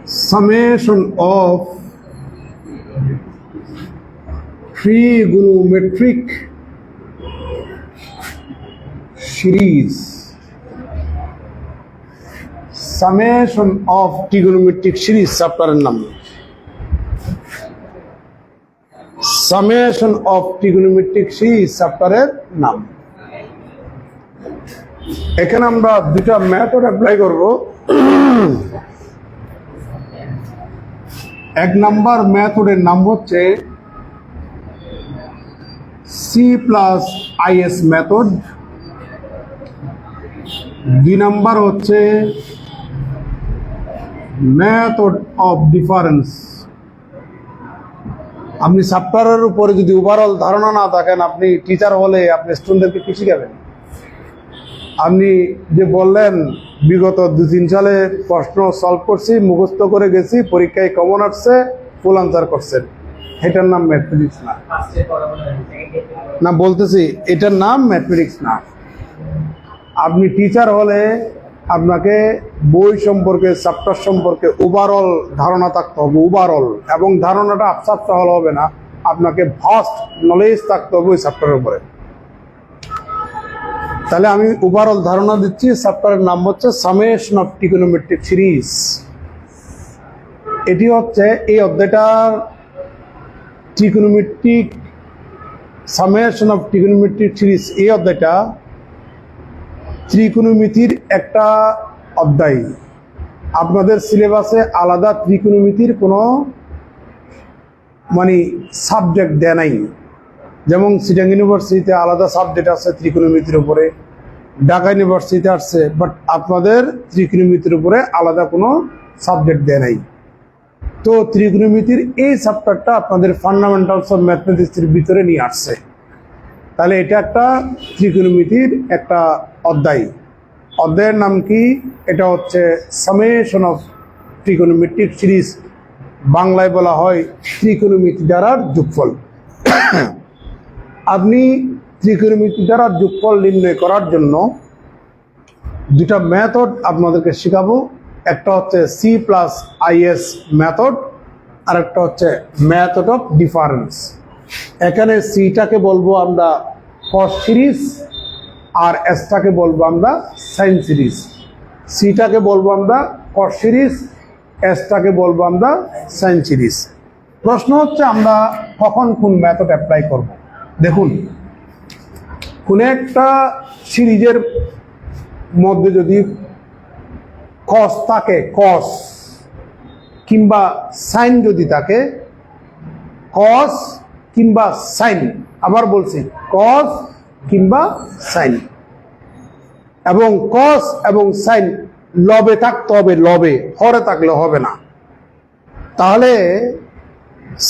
summation of trigonometric series. Summation of trigonometric series চ্যাপ্টারের নাম। Summation of trigonometric series চ্যাপ্টারের নাম। এখানে আমরা দুটা মেথড অ্যাপ্লাই করব। এক নাম্বার মেথডের নাম হচ্ছে C+IS মেথড। দুই নাম্বার হচ্ছে মেথড অফ ডিফারেন্স। আপনি চ্যাপ্টারের উপরে যদি ওভারঅল ধারণা না থাকেন, আপনি টিচার হলে আপনি স্টুডেন্টকে কি শিখাবেন? আপনি যে বললেন বিগত 2-3 সালে প্রশ্ন সলভ করছি, মুখস্থ করে গেছি, পরীক্ষায় কমন আসছে, ফুল আনসার করছেন, এটার নাম ম্যাথমেটিক্স না। না বলতেছি এটার নাম ম্যাথমেটিক্স না। আপনি টিচার হলে আপনাকে বই সম্পর্কে, চ্যাপ্টার সম্পর্কে ওভারঅল ধারণা থাকতে হবে, ওভারঅল, এবং ধারণাটা আপসাপটা হলে হবে না, আপনাকে ভাস্ট নলেজ থাকতে হবে ওই চ্যাপ্টারের উপরে। তাহলে আমি ওভারঅল ধারণা দিচ্ছি। চ্যাপ্টারের নাম হচ্ছে সামেশন অফ ট্রিগোনোমেট্রিক সিরিজ। এটি হচ্ছে এই অধ্যায়টার trigonometric summation of trigonometric series. এই অধ্যায়টা ত্রিকোণমিতির একটা অধ্যায়। আপনাদের সিলেবাসে আলাদা ত্রিকোণমিতির কোনো সাবজেক্ট দেয় নাই। যেমন চিটাং ইউনিভার্সিটিতে আলাদা সাবজেক্ট আছে ত্রিকোণমিতির উপরে, ঢাকা ইউনিভার্সিটিতে আসছে, বাট আপনাদের ত্রিকোণমিতির উপরে আলাদা কোনো সাবজেক্ট দেয় নাই। তো ত্রিকোণমিতির এই চ্যাপ্টারটা আপনাদের ফান্ডামেন্টালস অফ ম্যাথমেটিক্সের ভিতরে নিয়ে আসছে। তাহলে এটা একটা ত্রিকোণমিতির একটা অধ্যায়। অধ্যায়ের নাম কি? এটা হচ্ছে সামেশন অফ ট্রিগোনোমেট্রিক সিরিজ, বাংলায় বলা হয় ত্রিকোণমিতি দ্বারার যোগফল। আপনি ত্রিকোণমিতি দ্বারার যোগফল নির্ণয় করার জন্য দুটা মেথড আপনাদেরকে শেখাবো। একটা হচ্ছে C+IS মেথড, আর একটা হচ্ছে মেথড অফ ডিফারেন্স। এখানে সিটাকে বলবো আমরা কস সিরিজ, আর এসটাকে বলবো আমরা সাইন সিরিজ। সিটাকে বলবো আমরা কস সিরিজ, এসটাকে বলবো আমরা সাইন সিরিজ। প্রশ্ন হচ্ছে আমরা কখন কোন মেথড অ্যাপ্লাই করব। দেখুন, কোন একটা সিরিজের মধ্যে যদি কস থাকে, কস কিংবা সাইন যদি থাকে, কস কিংবা সাইন, আবার বলছি কস কিংবা সাইন, এবং কস এবং সাইন লবে থাকতে হবে, লবে, হরে থাকলে হবে না। তাহলে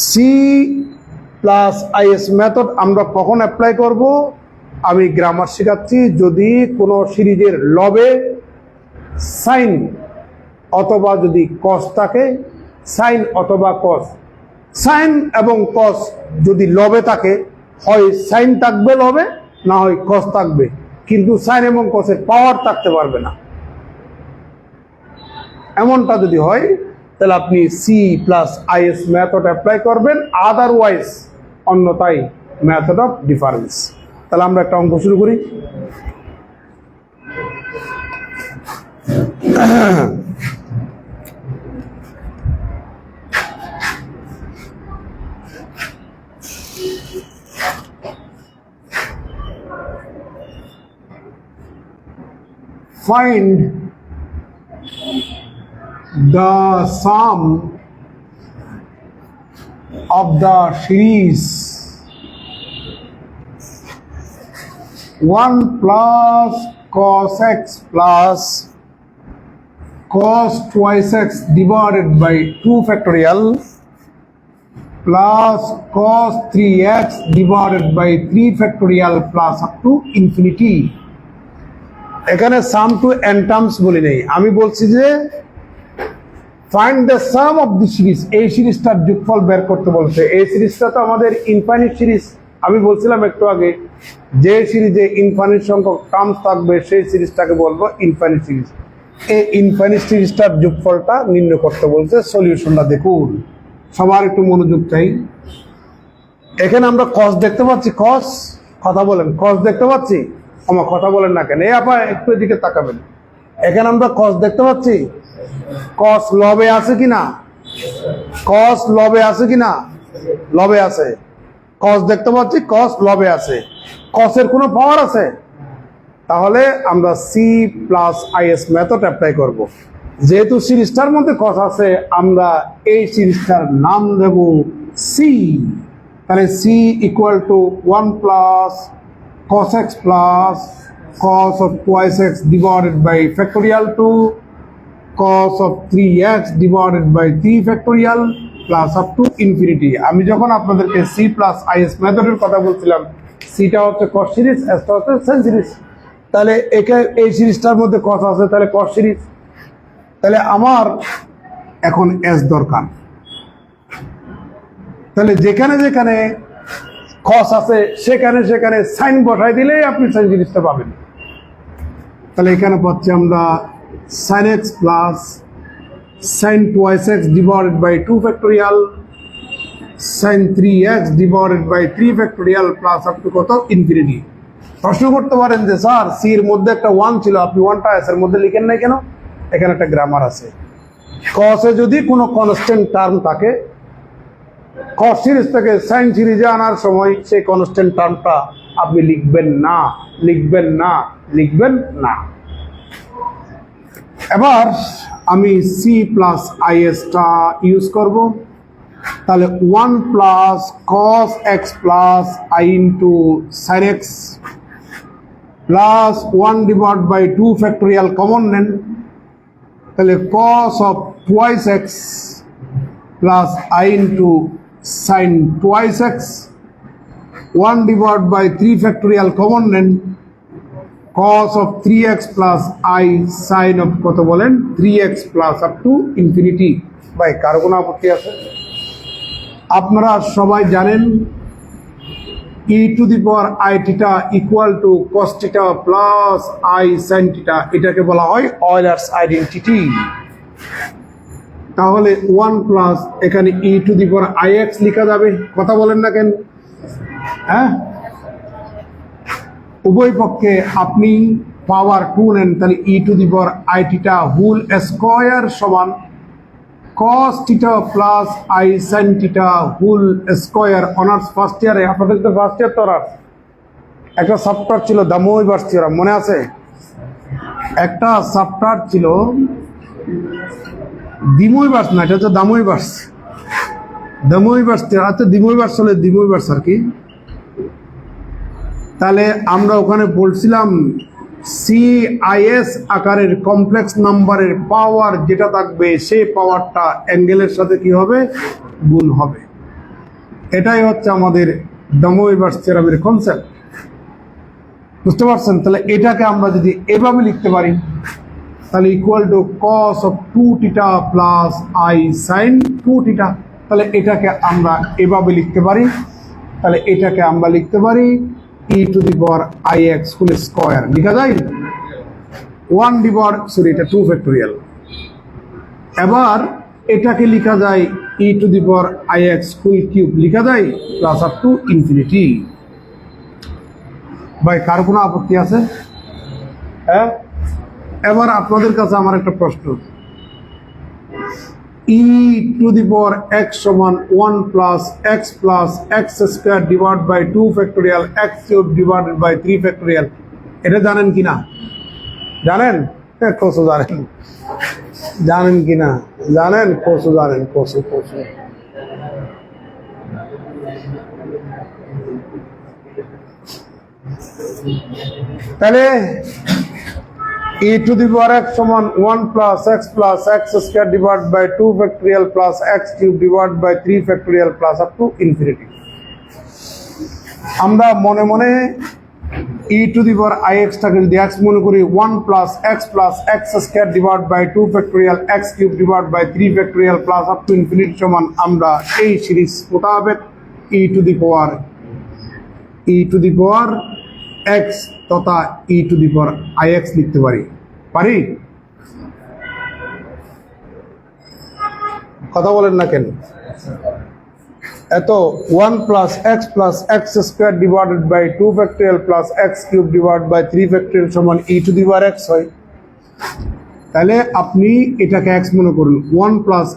C+IS মেথড আমরা কখন অ্যাপ্লাই করব? আমি গ্রামার শেখাচ্ছি। যদি কোনো সিরিজের লবে সাইন অথবা যদি কস থাকে, সাইন অথবা কস, সাইন এবং কস যদি লবে থাকে, হয় সাইন থাকবে লবে, না হয় কস থাকবে, কিন্তু সাইন এবং কসের পাওয়ার থাকতে পারবে না। এমনটা যদি হয় তাহলে আপনি C+IS মেথড অ্যাপ্লাই করবেন, আদারওয়াইজ অন্যথায় মেথড অফ ডিফারেন্স। তাহলে আমরা একটা অঙ্ক শুরু করি। Find the sum of the series 1 plus cos x plus cos twice x divided by 2 factorial plus cos 3x divided by 3 factorial plus up to infinity। এখানে সাম two N terms বলি নেই, আমি বলছি যে find the some of the series. এই সিরিজটার যোগফল বের করতে বলছে। এই সিরিজটা তো আমাদের ইনফাইনিট সিরিজ। আমি বলছিলাম একটু আগে, যে সিরিজে ইনফাইনিট সংখ্যক টার্মস থাকবে সেই সিরিজটাকে বলবো ইনফাইনিট সিরিজ। এই ইনফাইনাইট সিরিজটার যোগফলটা নির্ণয় করতে বলছে। সলিউশনটা দেখুন, সবার একটু মনোযোগ চাই। এখানে আমরা কস দেখতে পাচ্ছি, কস, কথা বলেন, কস দেখতে পাচ্ছি। আমার কথা বলেন না কেন, এই আপা একটু এদিকে তাকাবেন। এখানে আমরা কস দেখতে পাচ্ছি। কস লবে আছে কিনা? কস লবে আছে কিনা? লবে আছে। কস দেখতে পাচ্ছি, কস লবে আছে। কসের কোনো পাওয়ার আছে? তাহলে আমরা C plus i S method apply করব। যেহেতু সিরিজটার মধ্যে কস আছে, আমরা এই সিরিজটার নাম দেব সি। তাহলে C equal to 1 plus cos x plus cos of twice x divided by factorial 2 cos of 3x divided by 3 factorial plus up to infinity। আমি যখন আপনাদেরকে সি প্লাস আইএস মেথডের কথা বলছিলাম, সিটা হচ্ছে cos সিরিজ, এসটা হচ্ছে sin সিরিজ। তাহলে এই সিরিজটার মধ্যে cos আছে, তাহলে cos সিরিজ। তাহলে আমার এখন এস দরকার। তাহলে যেখানে যেখানে cos আছে সেখানে সেখানে সাইন বসাই দিলেই আপনি সাইন সিরিজটা পাবেন। তাহলে এখানে পাচ্ছি আমরা sin x plus sin 2x divided by 2 factorial sin 3x divided by 3 factorial plus up to কত ইনফিনিটি। প্রশ্ন করতে পারেন যে স্যার সি এর মধ্যে একটা 1 ছিল, আপনি 1টা এস এর মধ্যে লিখেন নাই কেন? এখানে একটা গ্রামার আছে। cos এ যদি কোনো কনস্ট্যান্ট টার্ম থাকে, cos সিরিজ থেকে সাইন সিরিজে আনার সময় সেই কনস্ট্যান্ট টার্মটা আপনি লিখবেন না, লিখবেন না, লিখবেন না। এবার আমি সি প্লাস আইএসটা ইউজ করব। তাহলে 1 plus cos x plus i into sine x plus 1 divide by 2 factorial common নেন। তাহলে cos of twice x plus i into sine twice x 1 divide by 3 factorial common নেন। cos of 3x plus I sin of কত বলেন 3x plus up to infinity। ভাই কার কোনো আপত্তি আছে? আপনারা সবাই জানেন e to the power I theta equal to cos theta plus I sin theta, এটাকে বলা হয় অয়েলার্স আইডেন্টিটি। তাহলে 1 প্লাস এখানে e to the power ix লেখা যাবে, কথা বলেন না কেন? হ্যাঁ, উভয় পক্ষে আপনি পাওয়ার 2 নেন, তাহলে e to the power i theta whole square সমান cos theta plus i sine theta whole square. Honours first ইয়ারে, আপনাদের তো ফার্স্ট ইয়ার তো অনার্স, একটা চ্যাপ্টার ছিল দ্য মোইভার্স থিওরাম, মনে আছে? একটা চ্যাপ্টার ছিল দ্বিমোইভার্স, না এটা হচ্ছে দামোইভার্স, দামোইভার্স। আচ্ছা দ্বিমোইভার্স হলে দ্বিমোইভার্স আর কি। তাহলে আমরা ওখানে বলছিলাম সিআইএস আকারের কমপ্লেক্স নাম্বারের পাওয়ার যেটা থাকবে সেই পাওয়ারটা অ্যাঙ্গেলের সাথে কি হবে? গুণ হবে। এটাই হচ্ছে আমাদের ডমোইভার্স থিওরামের কনসেপ্ট, বুঝতে পারছেন? তাহলে এটাকে আমরা যদি এভাবে লিখতে পারি, তাহলে equal to cos of 2 theta plus i sign 2 theta. তাহলে এটাকে আমরা এভাবে লিখতে পারি। তাহলে এটাকে আমরা লিখতে পারি e to the power ix whole square, লিখা যায় 1 ডিভাইড, সরি এটা 2 ফ্যাক্টোরিয়াল। এবার এটাকে লিখা যায় e to the power ix whole cube, লিখা যায় প্লাস আপ টু ইনফিনিটি। ভাই কার কোনো আপত্তি আছে? হ্যাঁ, এবার আপনাদের কাছে আমার একটা প্রশ্ন, e to the power x সমান 1 plus x square divide by 2 factorial x cube divided by 3 factorial, এটা জানেন কিনা? জানেন? কোসো জানেন? জানেন কিনা? জানেন কোসো জানেন? কোসো কোসো তাহলে e to the power x সমান 1 plus x square divide by 2 factorial plus x cube divide by 3 factorial plus up to infinity. আমরা মনে মনে e to the power ix টাকে যদি x মনে করি 1 plus x square divide by 2 factorial x cube divide by 3 factorial plus up to infinity সমান আমরা এই সিরিজ মোতাবেক e to the power x তথা e to the power ix লিখতে পারি। কথা বলেন না কেন? এত 1 plus x plus x square divided by 2 factorial plus x cube divide by 3 factorial সমান e to the power x হয়। তাহলে আপনি এটাকে এক্স মনে করুন, 1 plus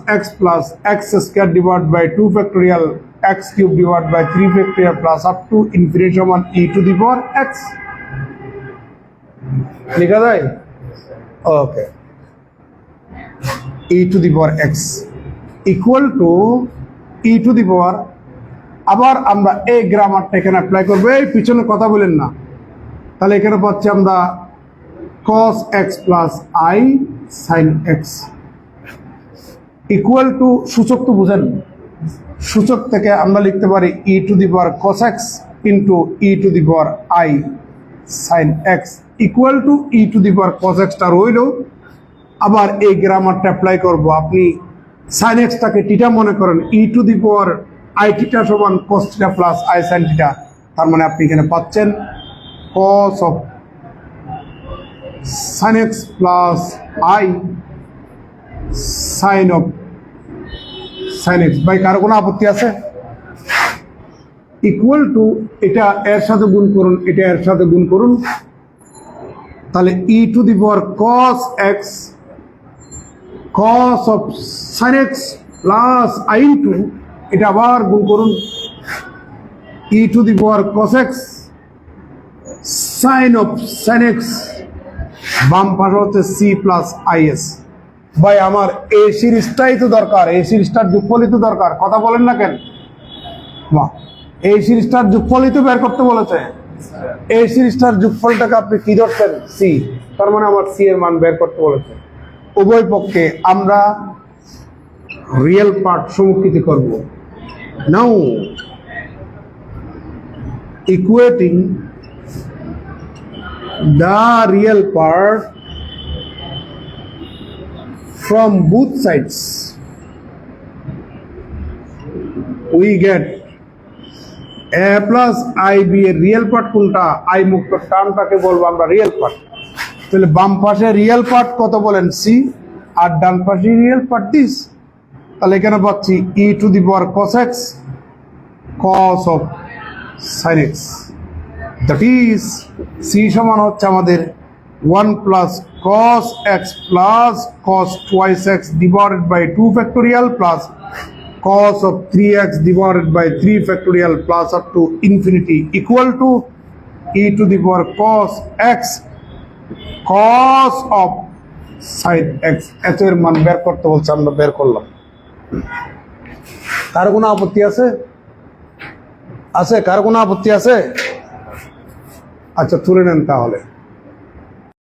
x square divide by 2 factorial x cube divide by 3 factorial plus up to infinity সমান e to the power x. লেখা যায়? Okay, e to the power x equal to e to the power, আবার আমরা এই গ্রামারটা এখানে apply করবো, এই পিছনে কথা বলেন না। তাহলে এখানে পাচ্ছি আমরা cos x plus i sine x equal to, সূচক তো বুঝেন, সূচক থেকে আমরা লিখতে পারি e to the power cos x into e to the power i sine x equal to e to the power cos x টা রইল। আবার এই গ্রামারটা অ্যাপ্লাই করব, আপনি সাইন এক্সটাকে টিটা মনে করেন, ই টু দি পাওয়ার আই টিটা সমান cos theta plus i sine theta. তার মানে আপনি এখানে পাচ্ছেন cos of sine x plus i sign of sine x. ভাই কারো কোনো আপত্তি আছে? ইকুয়াল টু, এটা এর সাথে গুণ করুন, এটা এর সাথে গুণ করুন, তাহলে e to the power cos x cos of sine x plus i into, এটা আবার গুণ করুন, e to the power cos x sine of sine x, বাম পাশে হচ্ছে সি প্লাস আইএস। ভাই আমার এই সিরিজটাই তো দরকার, এই সিরিজটার যোগফলই তো দরকার, কথা বলেন না কেন? বাহ, এই সিরিজটার যোগফলই তো বের করতে বলেছে। এই সিরিজটার যোগফলটাকে আপনি কি ধরছেন? সি। তার মানে আমার সি এর মান বের করতে বলেছে। উভয় পক্ষে আমরা রিয়েল পার্ট সম্মুখীন করব। নাও equating the real part from both sides, we get a plus ib এর রিয়েল পার্ট কোনটা? আই মুক্ত টার্মটাকে বলবো আমরা রিয়েল পার্ট। তাহলে বাম পাশে রিয়েল পার্ট কত বলেন? সি, আর ডান পাশে রিয়েল পার্ট দিস। তাহলে এখানে পাচ্ছি e to the power cos x cos of sin x, that is C সমান হচ্ছে আমাদের 1 plus cos x plus cos twice x divided by 2 factorial plus cos of 3x divided by 3 factorial plus up to infinity equal to e to the power cos x cos of sin x। এত এর মান বের করতে বলছে, আমরা বের করলাম। কার কোনো আপত্তি আছে? কার কোনো আপত্তি আছে? আচ্ছা তুলে নেন তাহলে।